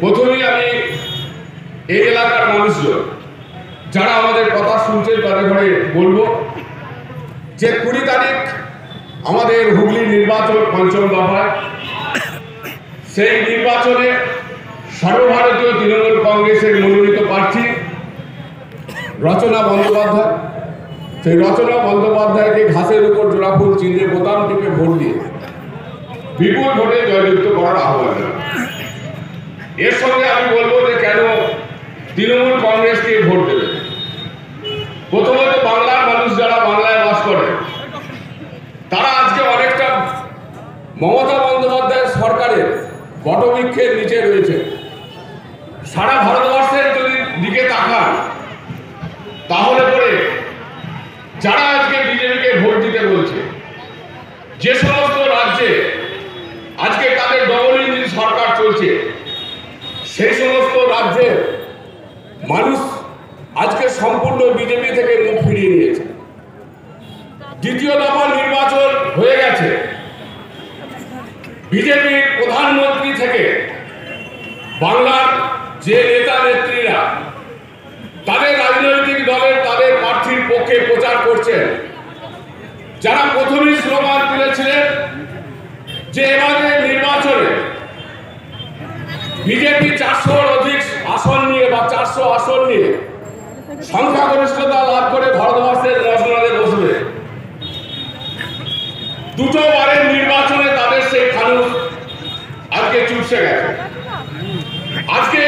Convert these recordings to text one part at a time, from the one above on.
প্রথমেই আমি এই এলাকার মানুষজন যারা আমাদের কথা শুনছেন তাদের ঘরে বলবো যে 20 তারিখ আমাদের হুগলি নির্বাচন পঞ্চম দফায়, সেই নির্বাচনে সর্বভারতীয় তৃণমূল কংগ্রেসের মনোনীত প্রার্থী রচনা বন্দ্যোপাধ্যায়, সেই রচনা বন্দ্যোপাধ্যায়কে ঘাসের উপর জোড়া ফুল চিহ্নে বোতাম টিপে ভোট দিয়ে বিপুল ভোটে জয়যুক্ত করার আহ্বান জানাই। এর সঙ্গে আমি বলবো যে কেন তৃণমূল কংগ্রেসকে ভোট দেবে। প্রথমত বাংলার মানুষ যারা বাংলায় বাস করে তারা আজকে অনেকটা মমতা বন্দ্যোপাধ্যায়ের সরকারের বটবৃক্ষের নিচে রয়েছে। সারা ভারতবর্ষের যদি দিকে তাকান তাহলে পরে যারা আজকে বিজেপিকে ভোট দিতে বলছে, যে সমস্ত রাজ্যে আজকে তাদের ডবল ইঞ্জিন সরকার চলছে, সেই সমস্ত রাজ্যের মানুষ আজকে সম্পূর্ণ বিজেপি থেকে মুখ ফিরিয়ে নিয়েছে। দ্বিতীয় দফা নির্বাচন হয়ে গেছে, বিজেপির প্রধানমন্ত্রী থেকে বাংলার যে নেতা নেত্রীরা তাদের রাজনৈতিক দলের তাদের প্রার্থীর পক্ষে প্রচার করছেন, যারা প্রথমেই স্লোগান তুলেছিলেন যে এবারে নির্বাচনে বিজেপি 400-র অধিক আসন নিয়ে বা 400 আসন নিয়ে সংখ্যাগরিষ্ঠতা লাভ করে ভারতবর্ষের রাজনীতিতে বসবে। দুটোবারের নির্বাচনে তাদের সেই ফানুস আজকে চুপসে গেছে। আজকে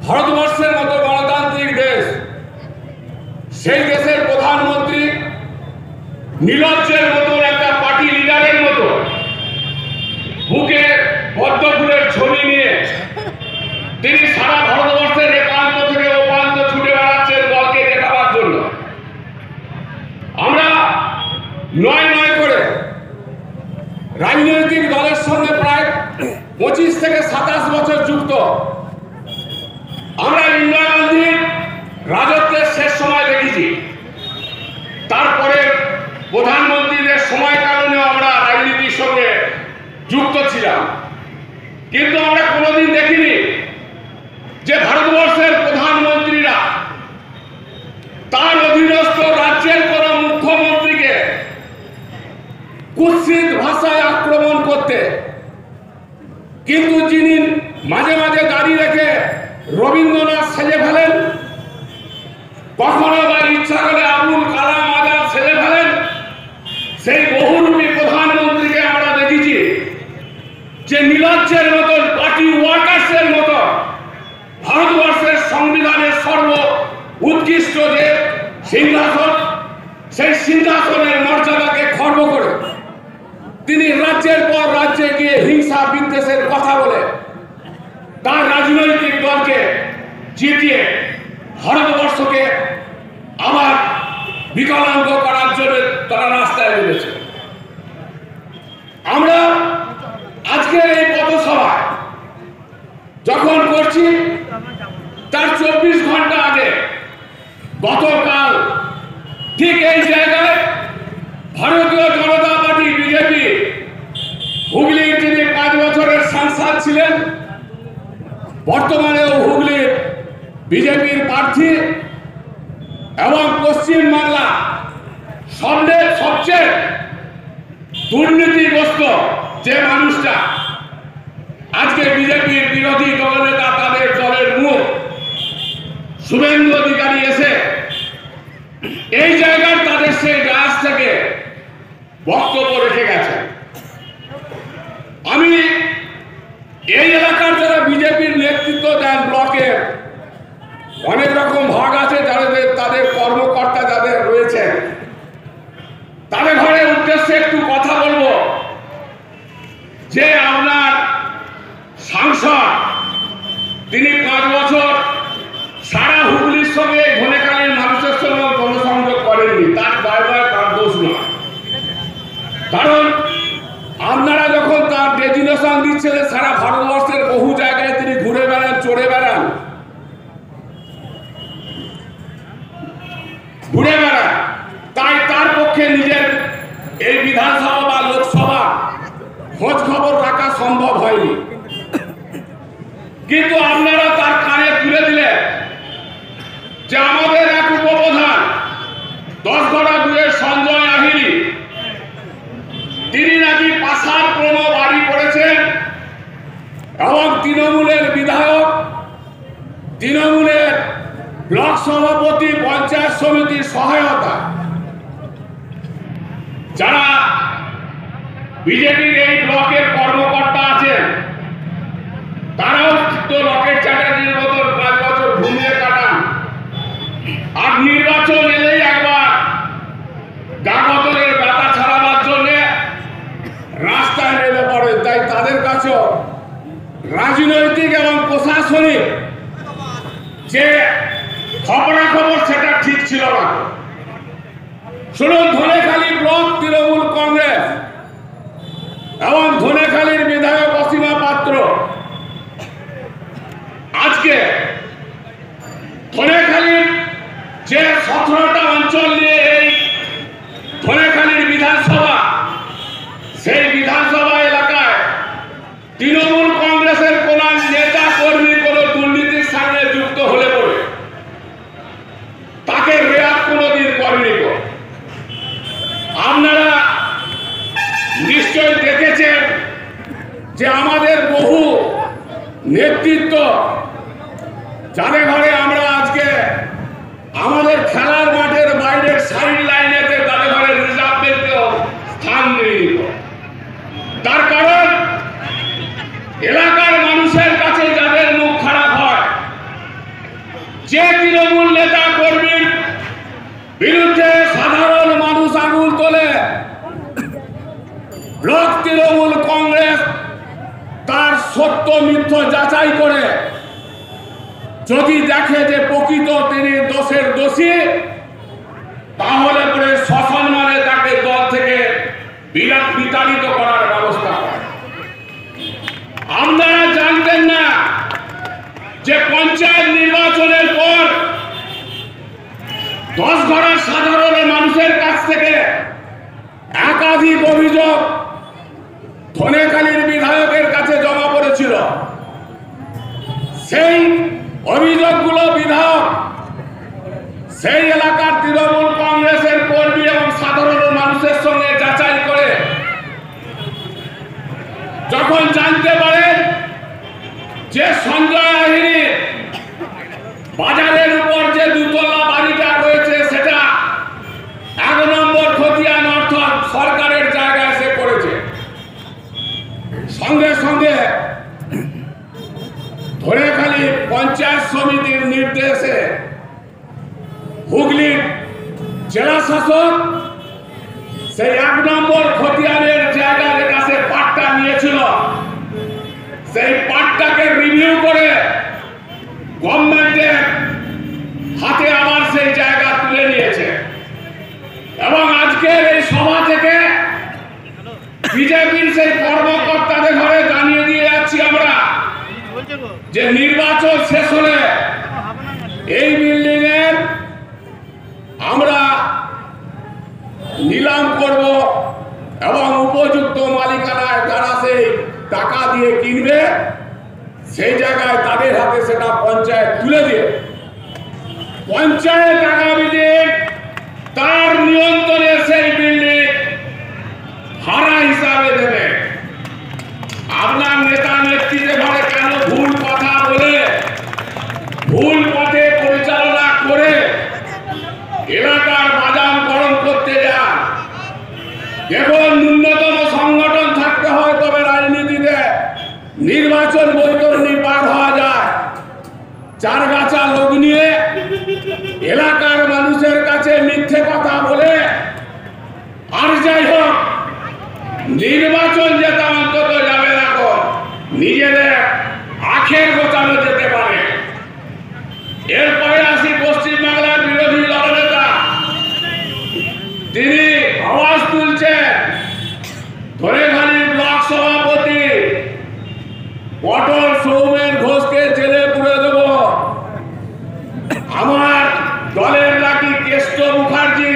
ভারতবর্ষের মতো গণতান্ত্রিক দেশ, সেই দেশের প্রধানমন্ত্রী নির্লজ্জের মতো একটা পার্টি লিডারের মতো বুকে পদ্ম ফুলের ছবি নিয়ে তিনি সারা ভারতবর্ষের একান্ত থেকে ওপান্ত ছুটে বেড়াচ্ছেন দলকে দেখাবার জন্য। আমরা নয় করে রাজনৈতিক দলের সঙ্গে প্রায় 25 থেকে 27 বছর যুক্ত। আমরা ইন্দিরা গান্ধীর রাজত্বের শেষ সময় দেখেছি, তারপরে প্রধানমন্ত্রীদের সময় কারণে আমরা রাজনীতির সঙ্গে যুক্ত ছিলাম, কিন্তু আমরা কোনোদিন দেখিনি যে ভারতবর্ষের প্রধানমন্ত্রীরা তার অধীনস্থ রাজ্যের কোন মুখ্যমন্ত্রীকে কুৎসিত ভাষায় আক্রমণ করতে, কিন্তু যিনি মাঝে মাঝে দাঁড়িয়ে রেখে রবীন্দ্রনাথ সেজে ফেলেন, কখনো বা ইচ্ছা করে আবুল কালাম আজাদ সেজে ফেলেন, সেই বহুরূপী প্রধানমন্ত্রীকে আমরা দেখেছি যে নির্লজ্জের মতো পার্টি ওয়ার্কার্সের মতো ভারতবর্ষের সংবিধানের সর্ব উৎকৃষ্ট যে সিংহাসন, সেই সিংহাসনের মর্যাদাকে খর্ব করে তিনি রাজ্যের পর রাজ্যে গিয়ে হিংসা বিদ্বেষের কথা বলে তার রাজনৈতিক দলকে জিতিয়ে ভারতবর্ষকে আবার বিকলাঙ্গ করার জন্য তারা রাস্তায় নেমেছে। আমরা আজকের এই পথসভায় যখন করছি তার 24 ঘন্টা আগে গতকাল ঠিক এই জায়গায় ভারতীয় জনতা পার্টি বিজেপি হুগলির যিনি 5 বছরের সাংসদ ছিলেন, বর্তমানেও হুগলির বিজেপির প্রার্থী এবং পশ্চিমবাংলা সবচেয়ে দুর্নীতিগ্রস্ত যে মানুষটা আজকে বিজেপির বিরোধী দলনেতা তাদের দলের মুখ শুভেন্দু অধিকারী এসে এই জায়গার তাদের সেই ডায়াস থেকে বক্তব্য রেখে গেছে। আমি এই এলাকার যারা বিজেপির নেতৃত্ব দেন, ব্লকে অনেক রকম ভাগ আছে যাদের তাদের কর্মকর্তা যাদের রয়েছে, তাদের ঘরের উদ্দেশ্যে একটু কথা বলবো যে আপনার সাংসদ তিনি 5 বছর সারা হুগলির সঙ্গে ঘনেকালীন মানুষের সঙ্গে জনসংযোগ করেননি, তার দায় তার দোষ নয়। কারণ আপনারা যখন তার ডেজিনেশন দিচ্ছিলেন সারা ভারতবর্ষের বহু জায়গায় তিনি ঘুরে বেড়ান, চড়ে বেড়ান, তাই তার পক্ষে নিজের এই বিধানসভা বা লোকসভা খোঁজ খবর রাখা সম্ভব হয়নি। কিন্তু আপনারা তার কানে তুলে দিলেন যে আমাদের এক উপপ্রধান 10/2 সঞ্জয় আহিরি তিনি নাকি পাশার প্রণো বাড়ি করেছেন এবং তৃণমূলের বিধায়ক, তৃণমূলের ব্লক সভাপতি, পঞ্চায়েত সমিতির সহায়তা যারা বিজেপির এই ব্লকের কর্মকর্তা আছেন তারাও তো রকেট চ্যাটার্জির মতন 5 বছর ঘুমিয়ে কাটান, আর নির্বাচন এলেই একবার গাগতরের ব্যথা ছাড়াবার জন্য রাস্তায় নেমে পড়ে। তাই তাদের কাছেও রাজনৈতিক এবং প্রশাসনিক যে খবরাখবর সেটা ঠিক ছিল না। শুনুন, ধনেখালি ব্লক তৃণমূল কংগ্রেস এবং ধনেখালির বিধায়ক অসীমা পাত্র আজকে ধনেখালির যে 17টা অঞ্চল নিয়ে এই ধনেখালির বিধানসভা, সেই বিধানসভা এলাকায় তৃণমূল কংগ্রেসের কোন নেতা কর্মী কোন দুর্নীতির সঙ্গে যুক্ত হলে পড়ে তাকে রেয়াত কোনদিন করেনি। আপনারা নিশ্চয় দেখেছেন যে আমাদের বহু নেতৃত্ব যাদের ঘরে আমরা আজকে আমাদের খেলার মাঠের বাইরের সাইড লাইনেতে তাদের ঘরে রিজার্ভমেন্টেও স্থান নেই। তার কারণ এলাকার মানুষের কাছে যাদের মুখ খারাপ হয়, যে তৃণমূল নেতা কর্মীর বিরুদ্ধে সাধারণ মানুষ আঙুল তোলে, ব্লক তৃণমূল কংগ্রেস তার সত্য মিথ্য যাচাই করে যদি দেখে যে প্রকৃত তিনি দোষের দোষী, তাহলে পরে সসম্মানে তাকে দল থেকে বিতাড়িত করার ব্যবস্থা করে। আপনারা জানতেন না যে পঞ্চায়েত নির্বাচনের পর 10 ঘরের সাধারণ মানুষের কাছ থেকে একাধিক অভিযোগ ধনেখালির বিধায়কের কাছে জমা পড়েছিল। সেই অভিযোগগুলো বিধায়ক সেই এলাকার তৃণমূল কংগ্রেসের কর্মী এবং সাধারণ মানুষের সঙ্গে যাচাই করে যখন জানতে পারেন যে সঞ্জয় আহিরি বাজারের উপর যে 2 তলা বাড়িটা রয়েছে সেটা 1 নম্বর খতিয়ান অর্থাৎ সরকারের জায়গায় সে করেছে, সঙ্গে সঙ্গে ধনেখালি পঞ্চায়েত সমিতির নির্দেশে হুগলির জেলা শাসক সেই 1 নম্বর খতিয়ানের জায়গা যেটা সে পাট্টা নিয়েছিল সেই পাট্টাকে রিভিউ করে গভর্নমেন্টের হাতে আবার সেই জায়গা তুলে নিয়েছে। এবং আজকের এই সভা থেকে বিজেপির সেই কর্মকর্তাদের ঘরে জানিয়ে দিয়ে যাচ্ছি আমরা যে নির্বাচন শেষ হলে এই বিল্ডিং এর আমরা নিলাম করব এবং উপযুক্ত মালিকানায় যারা সেই টাকা দিয়ে কিনবে সেই জায়গায় তাদের হাতে সেটা পঞ্চায়েত তুলে দিয়ে পঞ্চায়েত আগামী দিন তার নিয়ন্ত্রণে সেই বিল্ডিং ভাড়া হিসাবে দেবে। আপনার নেতা নেত্রীদের ঘরে কেন ভুল কথা বলে ভুল পথে পরিচালনা করে এলাকার বাজার গরম করতে যান? দেখুন, ন্যূনতম সংগঠন থাকতে হয় তবে রাজনীতিতে নির্বাচন বৈতরণী পার হওয়া যায়। 4 গাছা লোক নিয়ে এলাকার মানুষের কাছে মিথ্যে কথা বলে আর যাই হোক নির্বাচন যেটা অন্তত যাবে না, নিজেদের আখের গোছানো যেতে পারে। এরপরে আসি পশ্চিমবাংলার বিরোধী দলনেতা, তিনি আওয়াজ তুলছেন ধনেখালি ব্লক সভাপতি পটল সৌমেন ঘোষকে জেলে পুরে দেব। আমার দলের নাকি কেষ্ট মুখার্জি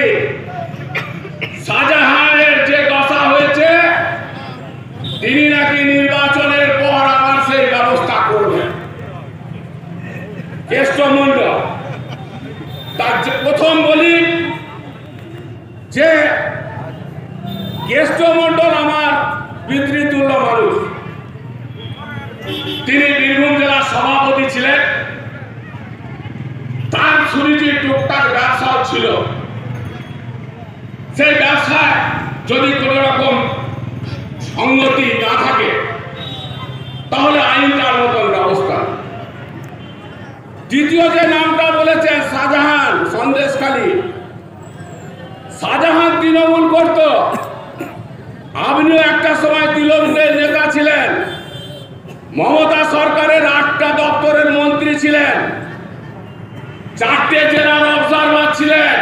কেষ্টমণ্ডল। তার প্রথম বলি যে কেষ্টমণ্ডল আমার পিতৃতুল্য মানুষ। তিনি বীরভূম জেলার সভাপতি ছিলেন। তার সুরুচি টুকটাক ব্যবসাও ছিল। সেই ব্যবসায় যদি কোনো রকম সংগতি না থাকে তাহলে আইন তার মতন ব্যবস্থা। দ্বিতীয় যে নামটা বলেছেন শাহজাহান, সন্দেশখালী। শাহজাহান তৃণমূল করত, আপনিও একটা সময় তৃণমূলের নেতা ছিলেন, মমতা সরকারের 8টা দপ্তরের মন্ত্রী ছিলেন, 4টে জেলার অবজারভার ছিলেন।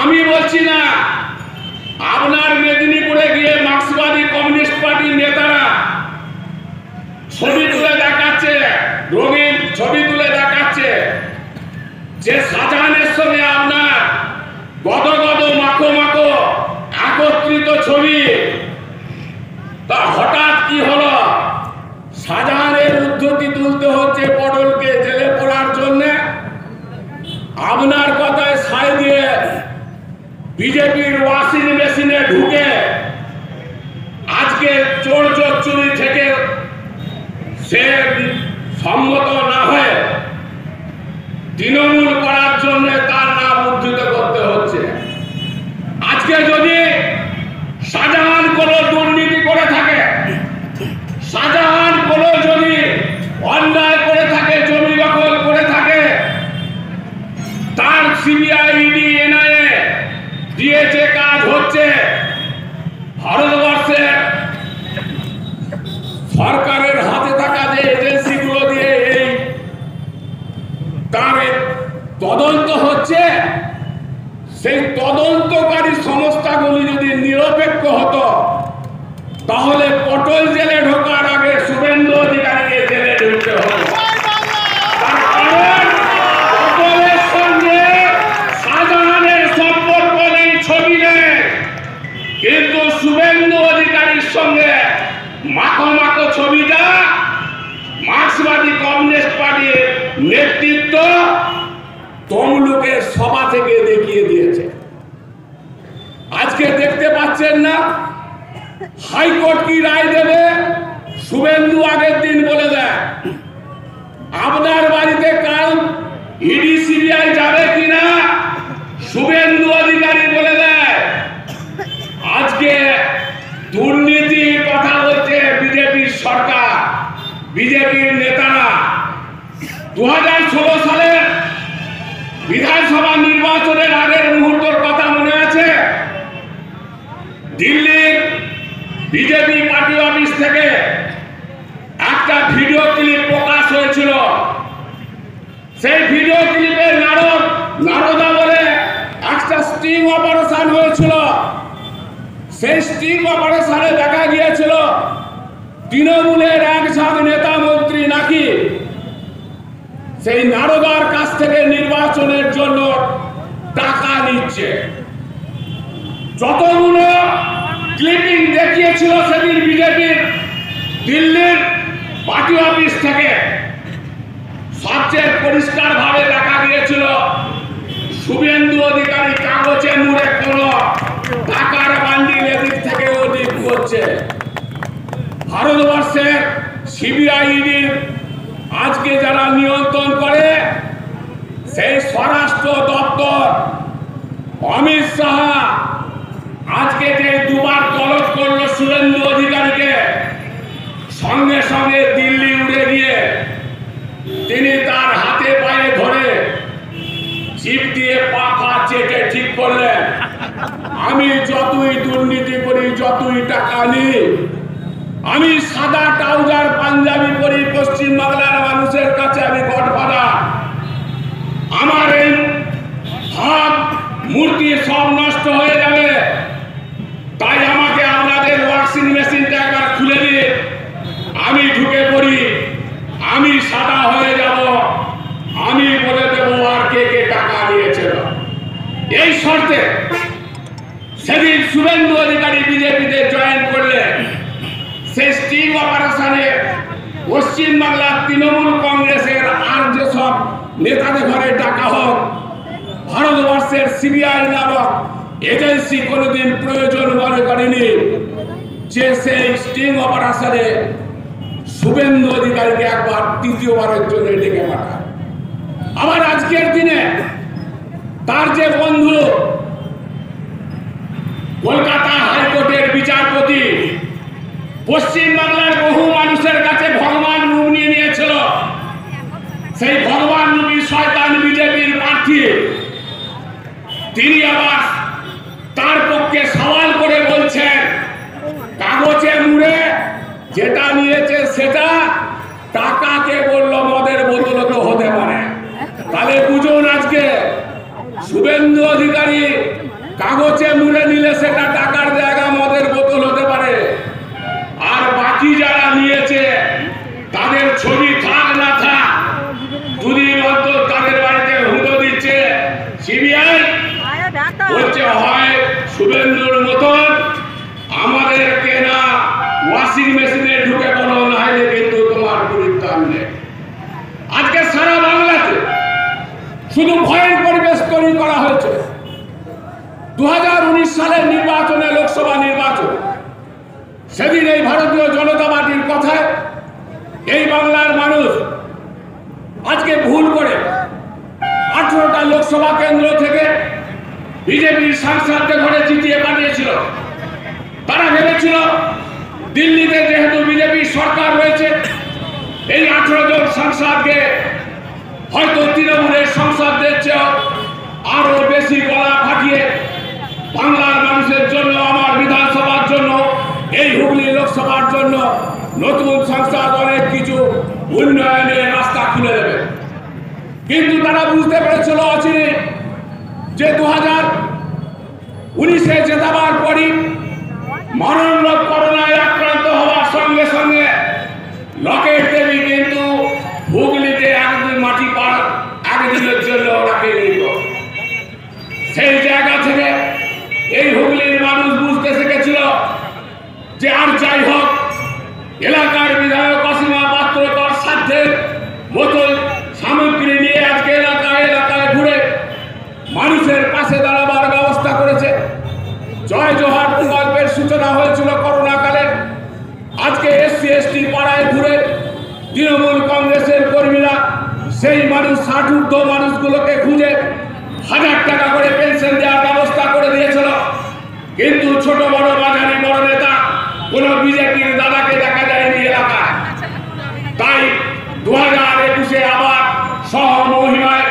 আমি বলছি না আপনার মেদিনীপুরে গিয়ে মার্ক্সবাদী কমিউনিস্ট পার্টির নেতারা ছবি তুলে দেখাচ্ছে, রঙিন ছবি তুলে দেখাচ্ছে যে শাহজাহানের সঙ্গে আপনার গদগদ মাখো মাখো একত্রিত ছবি। তা হঠাৎ কি হলো? শাহজাহানের উদ্ধতি তুলতে হচ্ছে পটলকে জেলে পড়ার জন্য। আপনার কথায় সায় দিয়ে বিজেপির ওয়াশিং মেশিনে ঢুকে আজকে চোর চুরি থেকে সে সম্মত না হয়ে তৃণমূল করার জন্য তার নাম উদ্ধৃত করতে হচ্ছে। আজকে যদি শাহজাহান কোনো দুর্নীতি করে থাকে, শাহজাহান কোনো যদি অন্যায় করে থাকে, জমি দখল করে থাকে, তার সিবিআই, ইডি, এনআইএ দিয়ে যে কাজ হচ্ছে, ভারতবর্ষের সরকারের হাতে থাকা যে এজেন্সিগুলো দিয়ে এই তার তদন্ত হচ্ছে, সেই তদন্তকারী সংস্থাগুলি যদি নিরপেক্ষ হতো তাহলে পটল জেলে ঢোকার আগে শুভেন্দু অধিকারীকে জেলে ঢুকতে হতো। তার কারণ পটলের সঙ্গে শাহজাহানের সম্পর্ক নেই, ছবি নেই, কিন্তু শুভেন্দু অধিকারীর সঙ্গে মাখো মাখো ছবিটা মার্ক্সবাদী কমিউনিস্ট পার্টির নেতৃত্ব তমলুকের সভা থেকে দেখিয়ে দিয়েছে। আজকে দেখতে পাচ্ছেন না হাইকোর্ট কি রায় দেবে? শুভেন্দু আগের দিন বলে দেয় আপনার বাড়িতে কাল ইডি সিবিআই যাবে কিনা, শুভেন্দু অধিকারী বলে দেয়। আজকে দুর্নীতির কথা বলছে বিজেপির সরকার, বিজেপির নেতারা। 2016 সালে বিধানসভা নির্বাচনের আগের মুহূর্তের কথা মনে আছে? দিল্লির বিজেপি পার্টি অফিস থেকে একটা ভিডিও ক্লিপ প্রকাশ হয়েছিল। সেই ভিডিও ক্লিপে নারদা বলে একটা স্টিং অপারেশন হয়েছিল। সেই স্টিং অপারেশনে দেখা গিয়েছিল তৃণমূলের একজন নেতা মন্ত্রী নাকি সেই নারদার কাছ থেকে নির্বাচনের জন্য টাকা নিচ্ছে। যতগুলো ক্লিপিং দেখিয়েছিল সেদিন বিজেপির দিল্লির পার্টি অফিস থেকে, সবচেয়ে পরিষ্কার ভাবে দেখা গিয়েছিল শুভেন্দু অধিকারী কাগজে মুড়ে কোন টাকার বান্ডিল এদিক থেকে ওদিক করছে। ভারতবর্ষের সিবিআই, ইডির আজকে যারা নিয়ন্ত্রণ করে সেই স্বরাষ্ট্র দপ্তর, অমিত শাহ আজকে যে দুবার তলব করলো শুভেন্দু অধিকারীকে, সঙ্গে সঙ্গে দিল্লি উড়ে গিয়ে তিনি তার হাতে পায়ে ধরে জিপ দিয়ে পা চেটে ঠিক করলেন আমি যতই দুর্নীতি করি, যতই টাকা নিই, আমি সাদা ট্রাউজার পাঞ্জাবি পরি, পশ্চিম বাংলার মানুষের কাছে আমি গডফাদার। আমার এই ভাব মূর্তি সব নষ্ট হয়ে যাবে, তাই আমাকে আপনাদের ওয়াশিং মেশিনটা একবার খুলে দিয়ে আমি ঢুকে পড়ি, আমি সাদা হয়ে যাব, আমি বলে দেবো আর কে কে টাকা নিয়েছিল। এই শর্তে সেদিন শুভেন্দু অধিকারী বিজেপিতে জয়েন করলেন। সেই স্টিং অপারেশনে পশ্চিম বাংলার তৃণমূল কংগ্রেসের আর নেতাদের ঘরে ডাকা হোক, ভারতবর্ষের সিবিআই নামক এজেন্সি কোনোদিন প্রয়োজন মনে করেনি যে সেই স্টিং অপারেশনে শুভেন্দু অধিকারীকে একবার তৃতীয়বারের জন্য ডেকে পাঠায়। আবার আজকের দিনে তার যে বন্ধু কলকাতা হাইকোর্টের বিচারপতি পশ্চিম বাংলার বহু মানুষের কাছে ভগবান রূপ নিয়ে নিয়েছিল, সেই ভগবান রূপী শয়তান বিজেপির প্রার্থী তিনি আবার তার পক্ষে সওয়াল করে বলছেন কাগজে মুড়ে যেটা নিয়েছে সেটা টাকাকে বললো মদের বোতল তো হতে পারে। তাহলে বুঝুন আজকে শুভেন্দু অধিকারী কাগজে মুড়ে নিলে সেটা টাকার জায়গা মদের বোতল হতে পারে, আর বাকি যারা নিয়েছে তাদের ছবি থাক না থাক দুদিন অন্তর তাদের বাড়িতে হুঁটো দিচ্ছে সিবিআই, বলছে হয় শুভেন্দুর মতন আমাদেরকে না ওয়াশিং মেশিনে ঢুকে বলো, না হলে কিন্তু তোমার পরিত্রাণ নেই। আজকে সারা বাংলাতে শুধু ভয়ের পরিবেশ তৈরি করা হয়েছে। 2019 সালের নির্বাচনে, লোকসভা নির্বাচন, সেদিন এই ভারতীয় জনতা পার্টির কথায় এই বাংলার মানুষ আজকে ভুল করে 18টা লোকসভা কেন্দ্র থেকে বিজেপির সাংসদদের ঘরে জিতিয়ে পাঠিয়েছিল। তারা ভেবেছিল দিল্লিতে যেহেতু বিজেপি সরকার রয়েছে, এই 18 জন সাংসদকে হয়তো তৃণমূলের সংসদদের চেয়ে আরো বেশি গলা ফাটিয়ে বাংলার মানুষের জন্য, আমার বিধানসভার জন্য, এই হুগলি লোকসভার জন্য নতুন সংসদ অনেক কিছু উন্নয়নের রাস্তা খুলে দেবে। কিন্তু তারা বুঝতে পেরেছিল অচিরে যে 2019-এ জেতাবার পরই মরণরোগ করোনায় আক্রান্ত হওয়ার সঙ্গে সঙ্গে লকেট দেবী কিন্তু হুগলিতে একদিন মাটি পাড় একদিনের জন্য রাখে নিল। সেই জায়গা থেকে এই হুগলির মানুষ বুঝতে শিখেছিল যে আর যাই হোক এলাকার বিধায়ক অসীমা পাত্র তার সাধ্যের বোতল সামগ্রী নিয়ে আজকে এলাকায় এলাকায় ঘুরে মানুষের পাশে দাঁড়াবার ব্যবস্থা করেছে। জয় জোহার প্রকল্পের সূচনা হয়েছিল করোনা কালে, আজকে এসসি এসটি পাড়ায় ঘুরে তৃণমূল কংগ্রেসের কর্মীরা সেই মানুষ 60 ঊর্ধ্ব মানুষগুলোকে খুঁজে 1000 টাকা করে পেনশন দেওয়ার ব্যবস্থা করে দিয়েছিল। কিন্তু ছোট বড় বাজারি বড় নেতা কোন বিজেপির দাদাকে দেখা যায়নি এলাকায়। তাই 2021-এ আবার সহ মহিমায়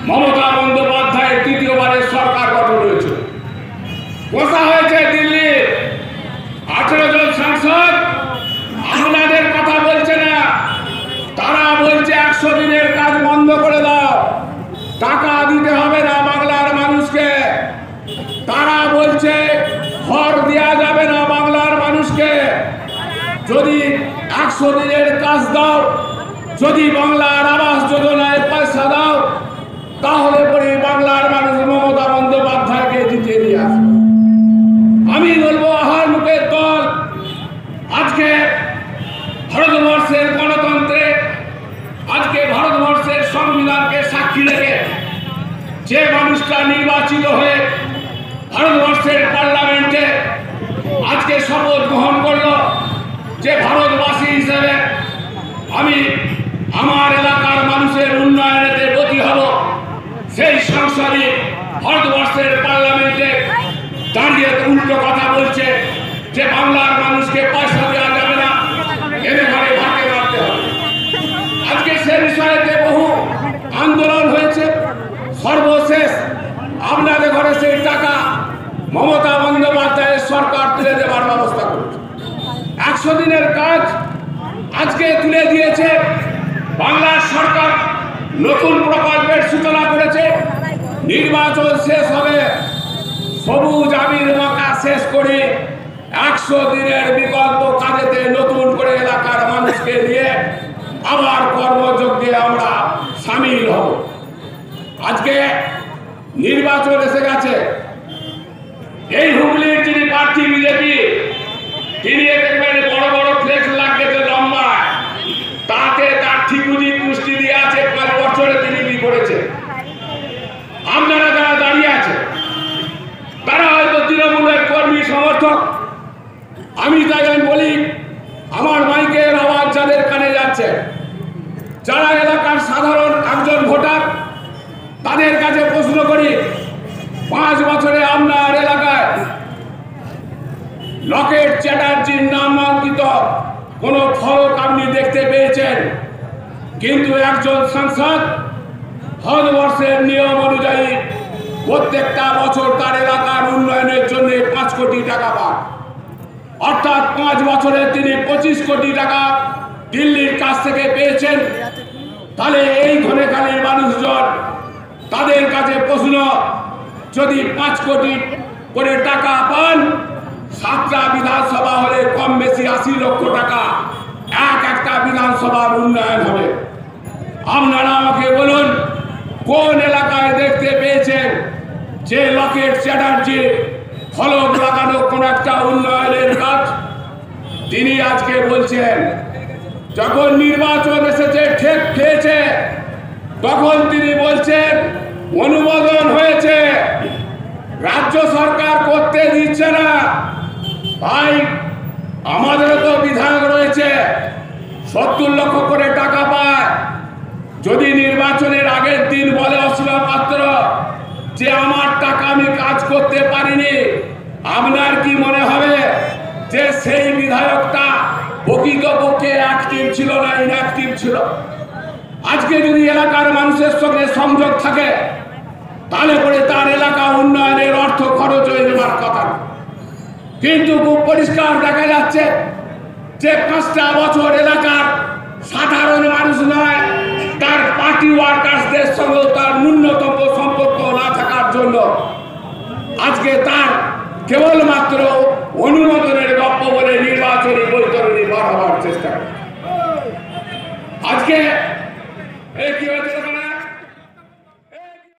মমতা বন্দ্যোপাধ্যায়ের তৃতীয়বারের সরকার গঠন হয়েছিল। বসা হয়েছে দিল্লি 18 জন সাংসদ আপনাদের কথা বলছে না, তারা বলছে 100 দিনের কাজ বন্ধ করে দাও, টাকা দিতে হবে না বাংলার মানুষকে। তারা বলছে ঘর দেওয়া যাবে না বাংলার মানুষকে, যদি 100 দিনের কাজ দাও, যদি বাংলার আবাস যোজনায় পয়সা দাও, তাহলে পরে বাংলার মানুষ মমতা বন্দ্যোপাধ্যায়কে জিতিয়ে নিয়ে আসবে। আমি বলবো আহার মুখের দল আজকে ভারতবর্ষের গণতন্ত্রে, আজকে ভারতবর্ষের সংবিধানকে সাক্ষী রেখে যে মানুষটা নির্বাচিত হয়ে ভারতবর্ষের পার্লামেন্টে আজকে শপথ গ্রহণ করলো যে ভারতবাসী হিসেবে আমি আমার এলাকার মানুষের উন্নয়নেতে ব্রতী হব, সেই সংসদে ভারতবর্ষের পার্লামেন্টে দাঁড়িয়ে উল্টো কথা বলছে যে বাংলার মানুষকে পয়সা দেওয়া যাবে না, এদের ঘরে ভাগে মারতে হবে। আজকে সে বিষয়ে বহু আন্দোলন হয়েছে, সর্বশেষ আপনাদের ঘরে সেই টাকা মমতা বন্দ্যোপাধ্যায়ের সরকার তুলে দেওয়ার ব্যবস্থা করেছে। 100 দিনের কাজ আজকে তুলে দিয়েছে বাংলার সরকার, নতুন প্রকল্পের সূচনা করেছে। নির্বাচন শেষ হবে, সবুজ আবির মাখা শেষ করে 100 দিনের বিকল্প কাজেতে নতুন করে এলাকার মানুষকে নিয়ে আবার কর্মযজ্ঞে আমরা সামিল হব। আজকে নির্বাচন এসে গেছে, এই হুগলির যিনি প্রার্থী বিজেপি, তিনি দেখবেন বড় বড় ফ্লেক্স লাগিয়েছে লম্বা, তাতে তার ঠিকুজি পুষ্টি দিয়ে আছে 5 বছরে তিনি করেছে। আপনারা যারা দাঁড়িয়ে আছে তারা হয়তো তৃণমূলের কর্মী সমর্থক। আমি তাই বলি, আমার মাইকের আওয়াজ যাদের কানে যাচ্ছে, যারা এলাকার সাধারণ একজন ভোটার, তাদের কাছে প্রশ্ন করি, 5 বছরে আপনার এলাকায় লকেট চ্যাটার্জির নামাঙ্কিত কোন ফলক আপনি দেখতে পেয়েছেন? কিন্তু একজন সাংসদ ভারতবর্ষের নিয়ম অনুযায়ী প্রত্যেকটা বছর তার এলাকার উন্নয়নের জন্য 5 কোটি টাকা পান, অর্থাৎ 5 বছরে তিনি 25 কোটি টাকা দিল্লির কাছ থেকে পেয়েছেন। তাহলে এই ধনেখালির মানুষজন, তাদের কাছে প্রশ্ন, যদি 5 কোটি করে টাকা পান, 7টা বিধানসভা হলে কম বেশি 80 লক্ষ টাকা একটা বিধানসভার উন্নয়ন হবে। আপনারা আমাকে বলুন, কোন এলাকায় দেখতে পেয়েছেন যে লকেট চ্যাটার্জি ফলক লাগানো কোন একটা উন্নয়নের কাজ? তিনি আজকে বলছেন যখন নির্বাচন এসেছে, ঠিক খেয়েছে, তখন তিনি বলছেন অনুমোদন হয়েছে, রাজ্য সরকার করতে দিচ্ছে না। ভাই, আমাদেরও তো বিধায়ক রয়েছে, 70 লক্ষ করে টাকা পায়। যদি নির্বাচনের আগের দিন বলে অসীমা পাত্র যে আমার টাকা আমি কাজ করতে পারিনি, আপনার কি মনে হবে যে সেই বিধায়কটা প্রকৃতপক্ষে অ্যাক্টিভ ছিল না ইনঅ্যাক্টিভ ছিল? আজকে যদি এলাকার মানুষের সঙ্গে সংযোগ থাকে, তাহলে পরে তার এলাকা উন্নয়নের অর্থ খরচ হয়ে যাওয়ার কথা। কিন্তু খুব পরিষ্কার দেখা যাচ্ছে যে 5টা বছর এলাকার সাধারণ মানুষ নয়, তার পার্টি ওয়ার্কার্সদের সঙ্গে তার ন্যূনতম সম্পর্ক না থাকার জন্য আজকে তার কেবলমাত্র